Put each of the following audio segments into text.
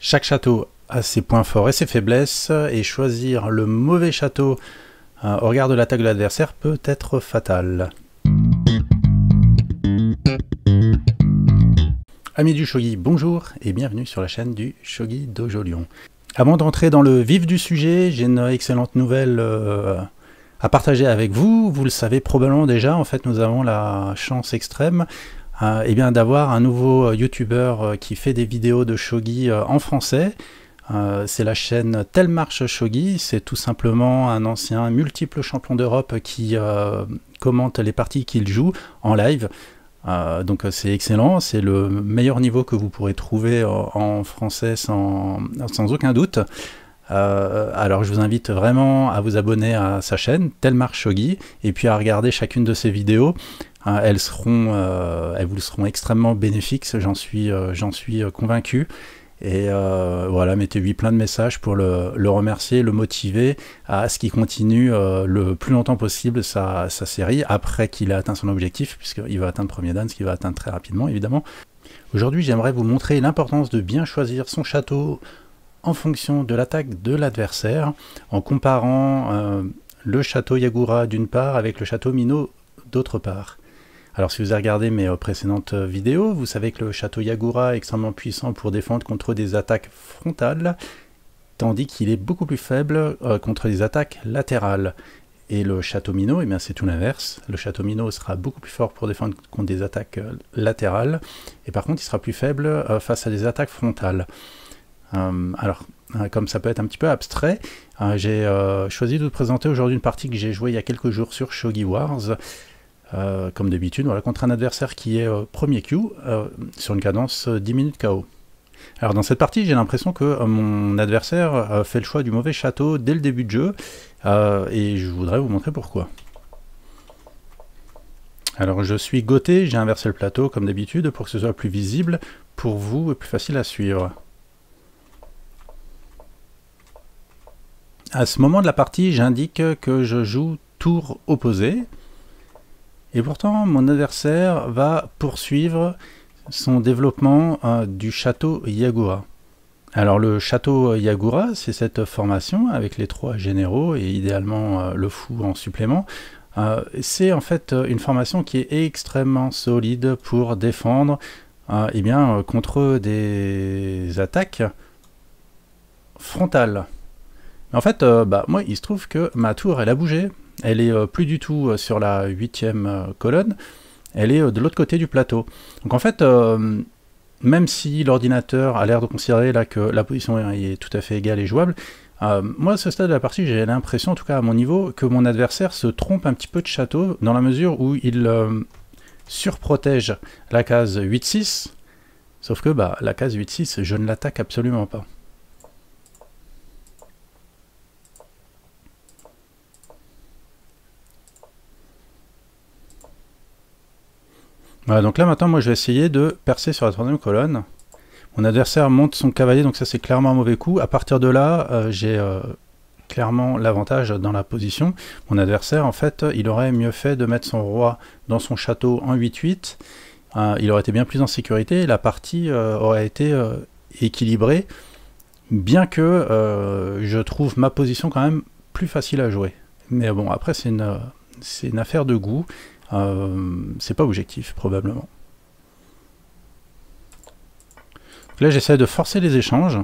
Chaque château a ses points forts et ses faiblesses, et choisir le mauvais château au regard de l'attaque de l'adversaire peut être fatal. Amis du Shogi, bonjour et bienvenue sur la chaîne du Shogi Dojo Lyon. Avant d'entrer dans le vif du sujet, j'ai une excellente nouvelle à partager avec vous. Vous le savez probablement déjà, en fait nous avons la chance extrême d'avoir un nouveau youtubeur qui fait des vidéos de shogi en français. C'est la chaîne Telmarche Shogi. C'est tout simplement un ancien multiple champion d'Europe qui commente les parties qu'il joue en live. Donc c'est excellent, c'est le meilleur niveau que vous pourrez trouver en français sans aucun doute. Alors je vous invite vraiment à vous abonner à sa chaîne Telmarche Shogi et puis à regarder chacune de ses vidéos. Elles vous seront extrêmement bénéfiques, j'en suis convaincu. Et voilà, mettez-lui plein de messages pour le remercier, le motiver à ce qu'il continue le plus longtemps possible sa série, après qu'il ait atteint son objectif, puisqu'il va atteindre premier dan, ce qu'il va atteindre très rapidement évidemment. Aujourd'hui j'aimerais vous montrer l'importance de bien choisir son château en fonction de l'attaque de l'adversaire, en comparant le château Yagura d'une part avec le château Mino d'autre part. Alors si vous avez regardé mes précédentes vidéos, vous savez que le château Yagura est extrêmement puissant pour défendre contre des attaques frontales, tandis qu'il est beaucoup plus faible contre des attaques latérales. Et le château Mino, c'est tout l'inverse. Le château Mino sera beaucoup plus fort pour défendre contre des attaques latérales, et par contre il sera plus faible face à des attaques frontales. Comme ça peut être un petit peu abstrait, j'ai choisi de vous présenter aujourd'hui une partie que j'ai jouée il y a quelques jours sur Shogi Wars. Comme d'habitude, voilà, contre un adversaire qui est premier Q, sur une cadence 10 minutes KO. Alors dans cette partie, j'ai l'impression que mon adversaire fait le choix du mauvais château dès le début de jeu, et je voudrais vous montrer pourquoi. Alors je suis goté, j'ai inversé le plateau comme d'habitude pour que ce soit plus visible pour vous et plus facile à suivre. À ce moment de la partie, j'indique que je joue tour opposé. Et pourtant, mon adversaire va poursuivre son développement du château Yagura. Alors le château Yagura, c'est cette formation avec les 3 généraux et idéalement le fou en supplément. C'est en fait une formation qui est extrêmement solide pour défendre contre des attaques frontales. En fait, moi, il se trouve que ma tour, elle a bougé. Elle est plus du tout sur la 8e colonne, elle est de l'autre côté du plateau. Donc en fait, même si l'ordinateur a l'air de considérer là que la position est tout à fait égale et jouable, moi à ce stade de la partie, j'ai l'impression, en tout cas à mon niveau, que mon adversaire se trompe un petit peu de château, dans la mesure où il surprotège la case 8-6, sauf que la case 8-6, je ne l'attaque absolument pas. Voilà, donc là maintenant moi je vais essayer de percer sur la 3e colonne. Mon adversaire monte son cavalier, donc ça c'est clairement un mauvais coup. À partir de là, j'ai clairement l'avantage dans la position. Mon adversaire, en fait, il aurait mieux fait de mettre son roi dans son château en 8-8. Il aurait été bien plus en sécurité et la partie aurait été équilibrée, bien que je trouve ma position quand même plus facile à jouer. Mais bon, après c'est une affaire de goût. C'est pas objectif probablement. Donc là j'essaie de forcer les échanges.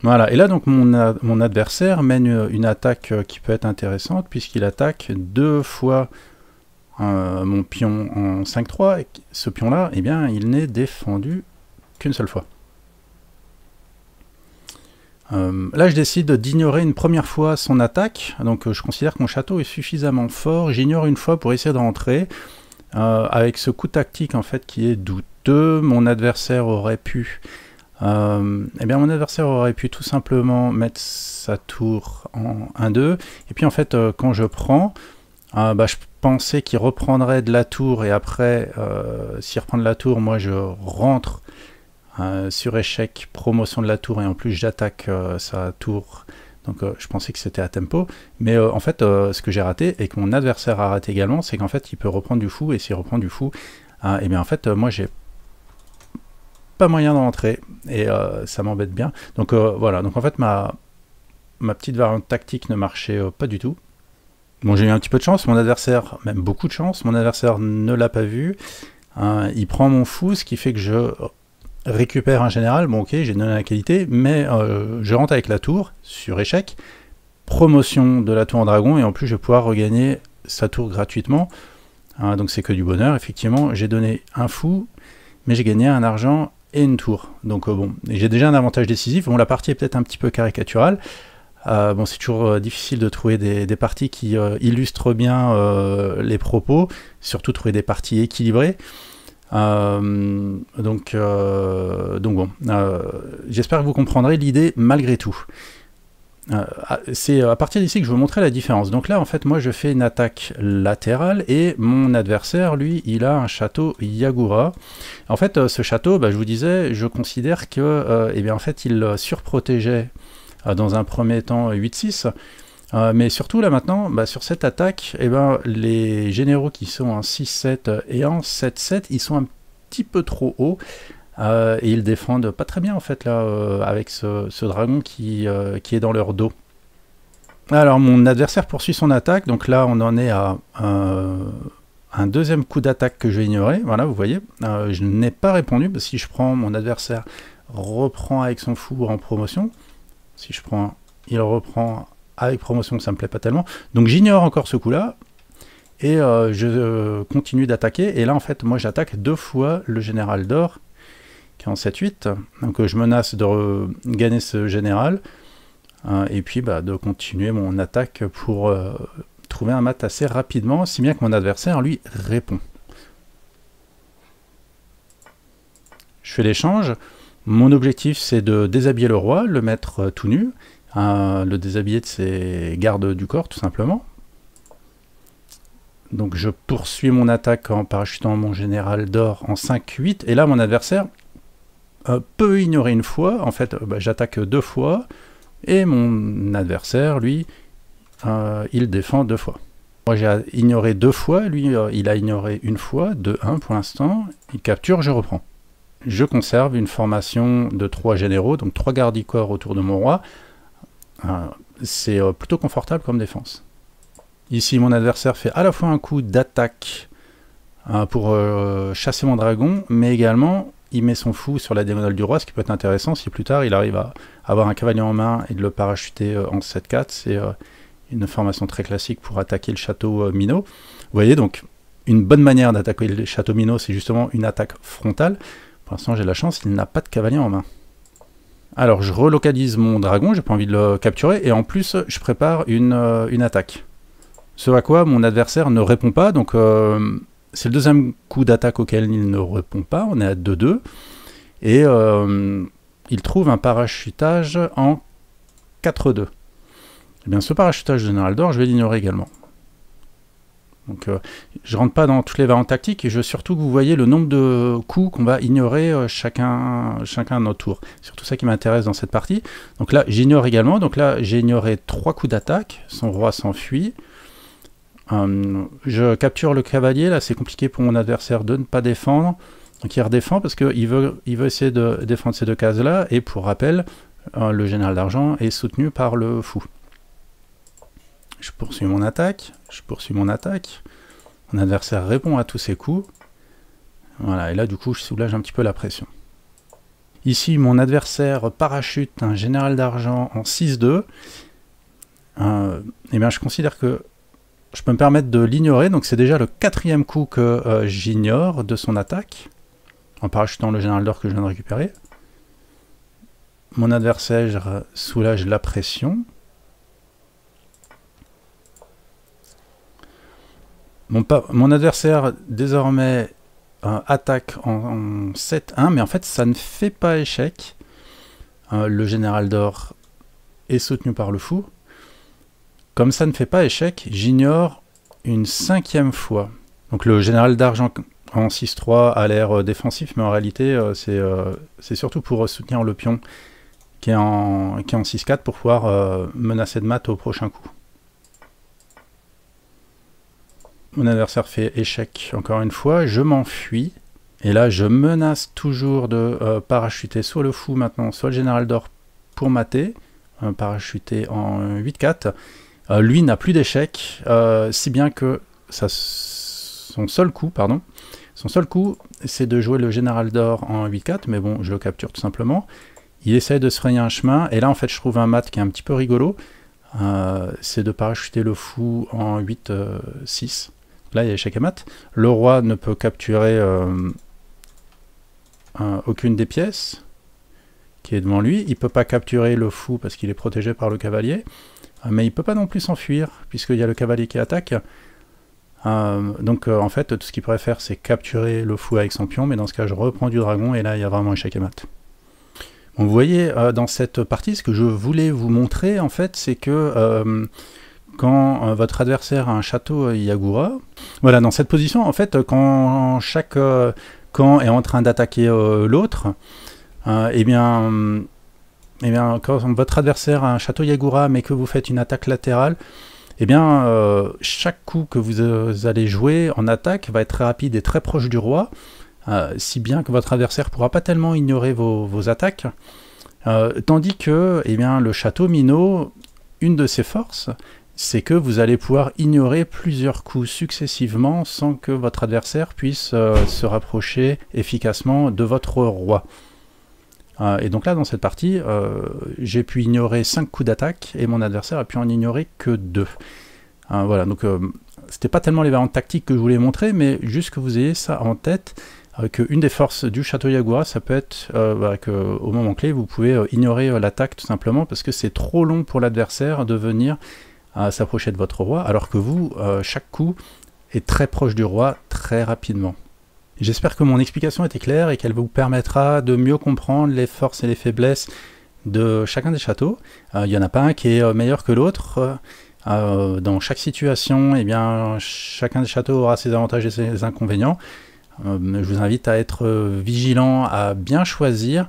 Voilà, et là donc mon adversaire mène une attaque qui peut être intéressante puisqu'il attaque 2 fois mon pion en 5-3, et ce pion là, il n'est défendu qu'une seule fois. Là je décide d'ignorer une première fois son attaque, donc je considère que mon château est suffisamment fort, j'ignore une fois pour essayer de rentrer, avec ce coup tactique en fait qui est douteux. Mon adversaire aurait pu tout simplement mettre sa tour en 1-2, et puis en fait quand je prends, je pensais qu'il reprendrait de la tour, et après s'il reprend de la tour, moi je rentre sur échec, promotion de la tour, et en plus j'attaque sa tour, donc je pensais que c'était à tempo, mais en fait ce que j'ai raté, et que mon adversaire a raté également, c'est qu'en fait il peut reprendre du fou, et s'il reprend du fou, et bien en fait moi j'ai pas moyen d'entrer, et ça m'embête bien. Donc voilà, donc en fait ma petite variante tactique ne marchait pas du tout. Bon, j'ai eu un petit peu de chance, mon adversaire, même beaucoup de chance, mon adversaire ne l'a pas vu. Il prend mon fou, ce qui fait que je récupère un général. Bon ok, j'ai donné la qualité, mais je rentre avec la tour sur échec. Promotion de la tour en dragon, et en plus je vais pouvoir regagner sa tour gratuitement. Donc c'est que du bonheur, effectivement. J'ai donné un fou, mais j'ai gagné un argent et une tour. Donc bon, j'ai déjà un avantage décisif. Bon, la partie est peut-être un petit peu caricaturale. Bon, c'est toujours difficile de trouver des parties qui illustrent bien les propos, surtout trouver des parties équilibrées. Donc bon, j'espère que vous comprendrez l'idée malgré tout. C'est à partir d'ici que je vous montrer la différence. Donc là, en fait, moi, je fais une attaque latérale et mon adversaire, lui, il a un château Yagura. En fait, ce château, je vous disais, je considère que, eh bien, en fait, il surprotégeait dans un premier temps 8-6, mais surtout là maintenant, sur cette attaque, eh ben, les généraux qui sont en 6-7 et en 7-7, ils sont un petit peu trop hauts, et ils défendent pas très bien en fait là, avec ce dragon qui est dans leur dos. Alors mon adversaire poursuit son attaque, donc là on en est à un deuxième coup d'attaque que je vais ignorer. Voilà, vous voyez, je n'ai pas répondu, parce que si je prends, mon adversaire reprend avec son fou en promotion. Si je prends, il reprend avec promotion, ça me plaît pas tellement. Donc j'ignore encore ce coup-là, et je continue d'attaquer. Et là, en fait, moi, j'attaque 2 fois le général d'or, qui est en 7-8. Donc je menace de gagner ce général, et puis de continuer mon attaque pour trouver un mat assez rapidement, si bien que mon adversaire, lui, répond. Je fais l'échange. Mon objectif, c'est de déshabiller le roi, le mettre tout nu, le déshabiller de ses gardes du corps, tout simplement. Donc je poursuis mon attaque en parachutant mon général d'or en 5-8, et là mon adversaire peut ignorer une fois. En fait, j'attaque 2 fois, et mon adversaire, lui, il défend 2 fois. Moi j'ai ignoré 2 fois, lui il a ignoré une fois, 2-1 pour l'instant, il capture, je reprends. Je conserve une formation de 3 généraux, donc 3 gardes du corps autour de mon roi. C'est plutôt confortable comme défense. Ici, mon adversaire fait à la fois un coup d'attaque pour chasser mon dragon, mais également, il met son fou sur la diagonale du roi, ce qui peut être intéressant si plus tard il arrive à avoir un cavalier en main et de le parachuter en 7-4. C'est une formation très classique pour attaquer le château Minot. Vous voyez, donc, une bonne manière d'attaquer le château Minot, c'est justement une attaque frontale. Pour l'instant, j'ai la chance, il n'a pas de cavalier en main. Alors, je relocalise mon dragon, j'ai pas envie de le capturer, et en plus, je prépare une attaque. Ce à quoi mon adversaire ne répond pas, donc c'est le deuxième coup d'attaque auquel il ne répond pas, on est à 2-2, et il trouve un parachutage en 4-2. Eh bien, ce parachutage de général d'or, je vais l'ignorer également. Donc je rentre pas dans toutes les variantes tactiques, et je veux surtout que vous voyez le nombre de coups qu'on va ignorer chacun à notre tour. C'est surtout ça qui m'intéresse dans cette partie. Donc là j'ignore également, donc là j'ai ignoré 3 coups d'attaque, son roi s'enfuit. Je capture le cavalier, là c'est compliqué pour mon adversaire de ne pas défendre. Donc il redéfend parce qu'il veut essayer de défendre ces 2 cases là, et pour rappel, le général d'argent est soutenu par le fou. Je poursuis mon attaque, mon adversaire répond à tous ses coups, voilà, et là du coup je soulage un petit peu la pression. Ici mon adversaire parachute un général d'argent en 6-2, et bien je considère que je peux me permettre de l'ignorer, donc c'est déjà le 4e coup que j'ignore de son attaque, en parachutant le général d'or que je viens de récupérer. Mon adversaire soulage la pression. Mon adversaire, désormais, attaque en 7-1, mais en fait, ça ne fait pas échec. Le général d'or est soutenu par le fou. Comme ça ne fait pas échec, j'ignore une 5e fois. Donc le général d'argent en 6-3 a l'air défensif, mais en réalité, c'est surtout pour soutenir le pion qui est en 6-4 pour pouvoir menacer de mat au prochain coup. Mon adversaire fait échec encore une fois, je m'enfuis. Et là, je menace toujours de parachuter soit le fou maintenant, soit le général d'or pour mater, parachuter en 8-4. Lui n'a plus d'échec, si bien que son seul coup, c'est de jouer le général d'or en 8-4, mais bon, je le capture tout simplement. Il essaye de se frayer un chemin, et là en fait je trouve un mat qui est un petit peu rigolo, c'est de parachuter le fou en 8-6. Là il y a échec et mat. Le roi ne peut capturer aucune des pièces qui est devant lui. Il ne peut pas capturer le fou parce qu'il est protégé par le cavalier, mais il ne peut pas non plus s'enfuir puisqu'il y a le cavalier qui attaque. Donc en fait tout ce qu'il pourrait faire c'est capturer le fou avec son pion, mais dans ce cas je reprends du dragon et là il y a vraiment échec et mat. Bon, vous voyez dans cette partie ce que je voulais vous montrer en fait, c'est que quand votre adversaire a un château Yagura, voilà, dans cette position en fait quand chaque camp est en train d'attaquer l'autre, et bien quand votre adversaire a un château Yagura mais que vous faites une attaque latérale, eh bien, chaque coup que vous allez jouer en attaque va être très rapide et très proche du roi, si bien que votre adversaire ne pourra pas tellement ignorer vos attaques, tandis que eh bien, le château Mino, une de ses forces, c'est que vous allez pouvoir ignorer plusieurs coups successivement sans que votre adversaire puisse se rapprocher efficacement de votre roi. Et donc là, dans cette partie, j'ai pu ignorer 5 coups d'attaque et mon adversaire a pu en ignorer que 2. Voilà, donc c'était pas tellement les variantes tactiques que je voulais montrer, mais juste que vous ayez ça en tête, qu'une des forces du château Yagura, ça peut être qu'au moment clé, vous pouvez ignorer l'attaque tout simplement parce que c'est trop long pour l'adversaire de venir s'approcher de votre roi, alors que vous, chaque coup est très proche du roi très rapidement. J'espère que mon explication était claire et qu'elle vous permettra de mieux comprendre les forces et les faiblesses de chacun des châteaux. Il n'y en a pas un qui est meilleur que l'autre. Dans chaque situation, eh bien, chacun des châteaux aura ses avantages et ses inconvénients. Je vous invite à être vigilant, à bien choisir.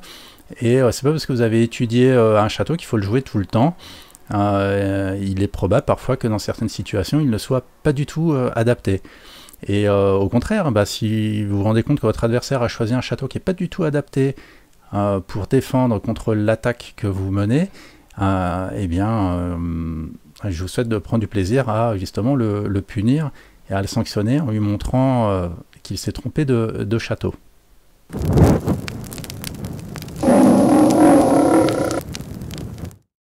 Et c'est pas parce que vous avez étudié un château qu'il faut le jouer tout le temps. Il est probable parfois que dans certaines situations, il ne soit pas du tout adapté. Et au contraire, si vous vous rendez compte que votre adversaire a choisi un château qui n'est pas du tout adapté pour défendre contre l'attaque que vous menez, eh bien, je vous souhaite de prendre du plaisir à justement le punir et à le sanctionner en lui montrant qu'il s'est trompé de château.